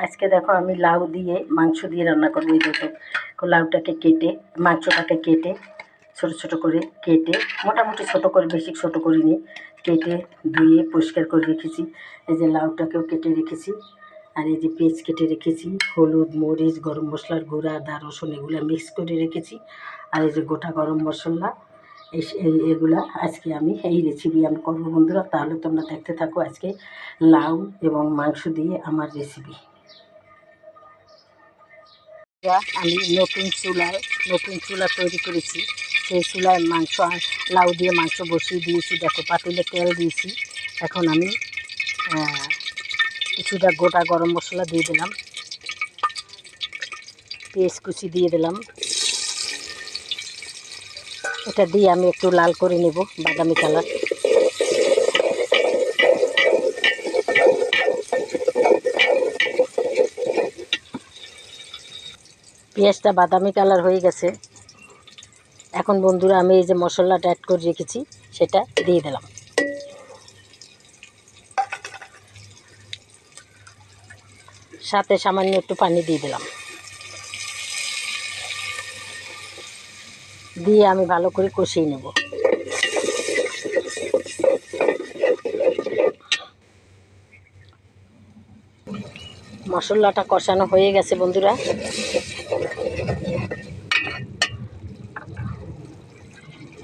আজকে দেখো আমি লাউ দিয়ে মাংস দিয়ে রান্না করবো। এই দেখো লাউটাকে কেটে মাংসটাকে কেটে ছোট ছোট করে কেটে মোটামুটি ছোট করে বেশি ছোট করিনি, কেটে ধুয়ে পরিষ্কার করে রেখেছি। এই যে লাউটাকেও কেটে রেখেছি, আর এই যে পেঁয়াজ কেটে রেখেছি, হলুদ মরিচ গরম মশলার গুঁড়া আদা রসুন এগুলো মিক্স করে রেখেছি, আর এই যে গোটা গরম মশলা এগুলা আজকে আমি এই রেসিপি আমি করবো বন্ধুরা। তাহলে তোমরা দেখতে থাকো আজকে লাউ এবং মাংস দিয়ে আমার রেসিপি। আমি নতুন চুলা তৈরি করেছি, সেই চুলায় মাংস আর লাউ দিয়ে মাংস বসিয়ে দিয়েছি। দেখো পাতিলে তেল দিয়েছি। এখন আমি কিছুটা গোটা গরম মশলা দিয়ে দিলাম, পেঁয়াজ কুচি দিয়ে দিলাম। এটা দিয়ে আমি একটু লাল করে নেব, বাদামি কালার। পেঁয়াজটা বাদামি কালার হয়ে গেছে। এখন বন্ধুরা আমি এই যে মশলাটা অ্যাড করে রেখেছি সেটা দিয়ে দিলাম। সাথে সামান্য একটু পানি দিয়ে দিলাম, দিয়ে আমি ভালো করে কষিয়ে নেব। মশলাটা কষানো হয়ে গেছে বন্ধুরা।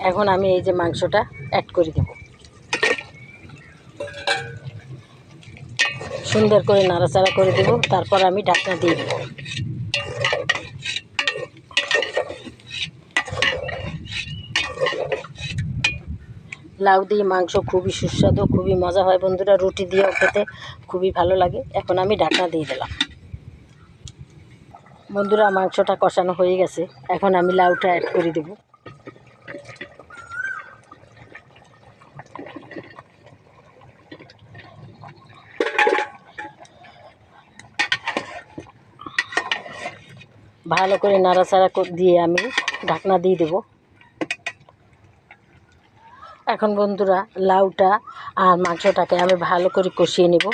এখন আমি এই যে মাংসটা অ্যাড করে দেব, সুন্দর করে নাড়াচাড়া করে দেব। তারপর আমি ঢাকনা দিয়ে দেব। লাউ দিয়ে মাংস খুবই সুস্বাদু, খুবই মজা হয় বন্ধুরা, রুটি দিয়েও খেতে খুবই ভালো লাগে। এখন আমি ঢাকনা দিয়ে দিলাম। বন্ধুরা মাংসটা কষানো হয়ে গেছে, এখন আমি লাউটা অ্যাড করে দেব। ভালো করে নাড়াচাড়া দিয়ে আমি ঢাকনা দিয়ে দেব। এখন বন্ধুরা লাউটা আর মাংসটাকে আমি ভালো করে কষিয়ে নেব।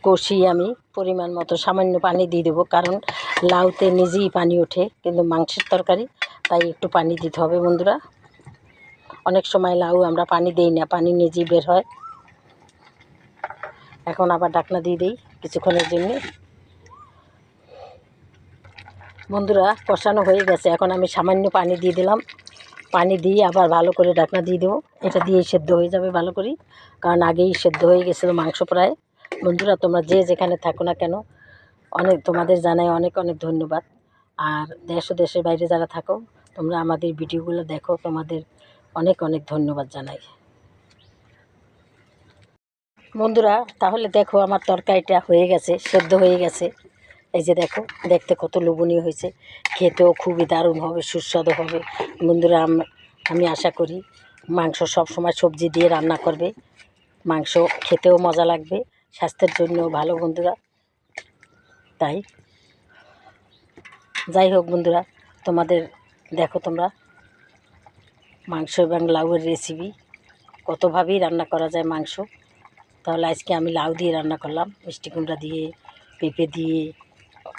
কষিয়ে আমি পরিমাণ মতো সামান্য পানি দিয়ে দেবো, কারণ লাউতে নিজেই পানি ওঠে, কিন্তু মাংসের তরকারি তাই একটু পানি দিতে হবে বন্ধুরা। অনেক সময় লাউ আমরা পানি দিই না, পানি নিজেই বের হয়। এখন আবার ঢাকনা দিয়ে দিই কিছুক্ষণের জন্য। বন্ধুরা কষানো হয়ে গেছে, এখন আমি সামান্য পানি দিয়ে দিলাম। পানি দিয়ে আবার ভালো করে ঢাকনা দিয়ে দেবো। এটা দিয়েই সেদ্ধ হয়ে যাবে ভালো করে, কারণ আগেই সেদ্ধ হয়ে গেছিলো মাংস প্রায়। বন্ধুরা তোমরা যে যেখানে থাকো না কেন তোমাদের জানাই অনেক অনেক ধন্যবাদ। আর দেশ ও দেশের বাইরে যারা থাকো তোমরা আমাদের ভিডিওগুলো দেখো, তোমাদের অনেক অনেক ধন্যবাদ জানাই বন্ধুরা। তাহলে দেখো আমার তরকারিটা হয়ে গেছে, সেদ্ধ হয়ে গেছে। এই যে দেখো, দেখতে কত লোভনীয় হয়েছে, খেতেও খুবই দারুণ হবে, সুস্বাদু হবে বন্ধুরা। আমি আশা করি মাংস সব সময় সবজি দিয়ে রান্না করবে, মাংস খেতেও মজা লাগবে, স্বাস্থ্যের জন্যও ভালো বন্ধুরা। তাই যাই হোক বন্ধুরা, তোমাদের দেখো তোমরা মাংস এবং লাউয়ের রেসিপি কতভাবেই রান্না করা যায় মাংস। তাহলে আজকে আমি লাউ দিয়ে রান্না করলাম, মিষ্টি কুমড়া দিয়ে, পেঁপে দিয়ে,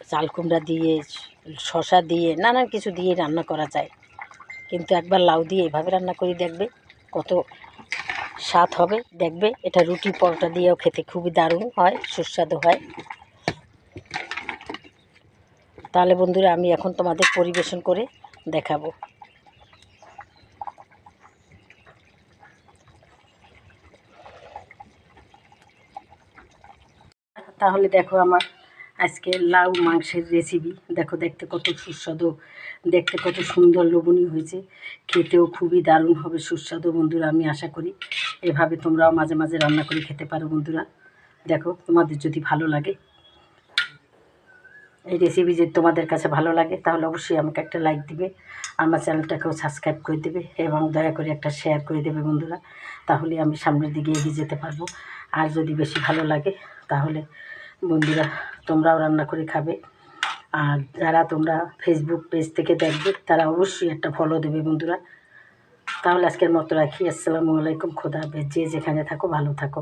চাল কুমড়া দিয়ে, শসা দিয়ে, নানান কিছু দিয়ে রান্না করা যায়। কিন্তু একবার লাউ দিয়ে এভাবে রান্না করে দেখবে, কত স্বাদ হবে দেখবে। এটা রুটি পরোটা দিয়েও খেতে খুবই দারুণ হয়, সুস্বাদু হয়। তাহলে বন্ধুরা আমি এখন তোমাদের পরিবেশন করে দেখাবো। তাহলে দেখো আমার আজকে লাউ মাংসের রেসিপি দেখো, দেখতে কত সুস্বাদু, দেখতে কত সুন্দর লোভনীয় হয়েছে, খেতেও খুবই দারুণ হবে, সুস্বাদু বন্ধুরা। আমি আশা করি এভাবে তোমরাও মাঝে মাঝে রান্না করে খেতে পারো বন্ধুরা। দেখো তোমাদের যদি ভালো লাগে এই রেসিপি, যদি তোমাদের কাছে ভালো লাগে তাহলে অবশ্যই আমাকে একটা লাইক দিবে, আমার চ্যানেলটাকেও সাবস্ক্রাইব করে দেবে এবং দয়া করে একটা শেয়ার করে দেবে বন্ধুরা। তাহলে আমি সামনের দিকে এগিয়ে যেতে পারবো। আর যদি বেশি ভালো লাগে তাহলে বন্ধুরা তোমরাও রান্না করে খাবে। আর যারা তোমরা ফেসবুক পেজ থেকে দেখবে তারা অবশ্যই একটা ফলো দেবে বন্ধুরা। তাহলে আজকের মতো রাখি। আসসালামু আলাইকুম, খোদা হাফেজ। যে যেখানে থাকো ভালো থাকো।